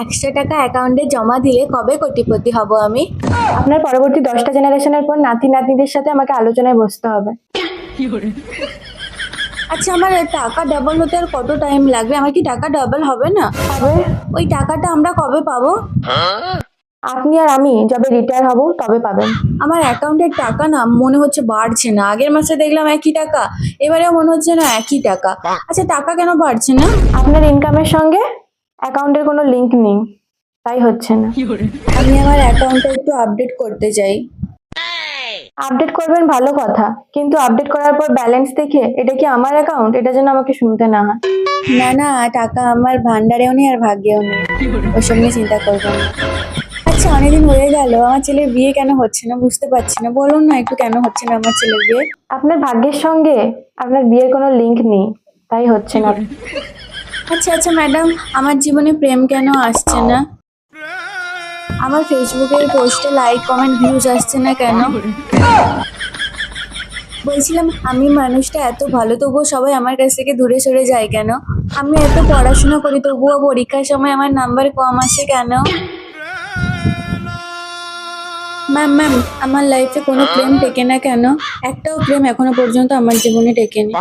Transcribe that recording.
100 টাকা অ্যাকাউন্টে জমা দিলে কবে কোটিপতি হব আমি? আপনার পরবর্তী 10টা জেনারেশনের পর নাতি নাতনিদের সাথে আমাকে আলোচনায় বসতে হবে। আচ্ছা, আমার টাকা ডাবল হতে আর কত টাইম লাগবে? আমার কি টাকা ডাবল হবে না? তবে ওই টাকাটা আমরা কবে পাবো? আপনি আর আমি যবে রিটায়ার হব তবে পাবেন। আমার অ্যাকাউন্টের টাকা না মনে হচ্ছে বাড়ছে না। আগের মাসে দেখলাম একই টাকা, এবারেও মনে হচ্ছে না একই টাকা। আচ্ছা, টাকা কেন বাড়ছে না? আপনার ইনকামের সঙ্গে অ্যাকাউন্টের কোনো লিংক নেই, তাই হচ্ছে না। আমি আমার অ্যাকাউন্টটা একটু আপডেট করতে চাই। আপডেট করবেন ভালো কথা, কিন্তু আপডেট করার পর ব্যালেন্স দেখে এটা কি আমার অ্যাকাউন্ট এটা যেন আমাকে শুনতে না হয়। না না, টাকা আমার ভান্ডারেও নেই আর ভাগ্যেও নেই, ওসব নিয়ে চিন্তা করবেন না। আচ্ছা, অনেকদিন হয়ে গেল, আমার ছেলের বিয়ে কেন হচ্ছে না বুঝতে পারছি না। বলুন না একটু কেন হচ্ছে না আমার ছেলের বিয়ে? আপনার ভাগ্যের সঙ্গে আপনার বিয়ের কোনো লিংক নেই, তাই হচ্ছে না। আচ্ছা আচ্ছা ম্যাডাম, আমার জীবনে প্রেম কেন আসছে না? আমার ফেসবুকের পোস্টে লাইক কমেন্ট ভিউজ আসছে না কেন? বলছিলাম, আমি মানুষটা এত ভালো তবুও সবাই আমার কাছ থেকে দূরে সরে যায় কেন? আমি এত পড়াশোনা করি তবুও পরীক্ষার সময় আমার নাম্বার কম আসে কেন? ম্যাম ম্যাম, আমার লাইফে কোনো প্রেম টেকে না কেন? একটাও প্রেম এখনো পর্যন্ত আমার জীবনে টেকেনি।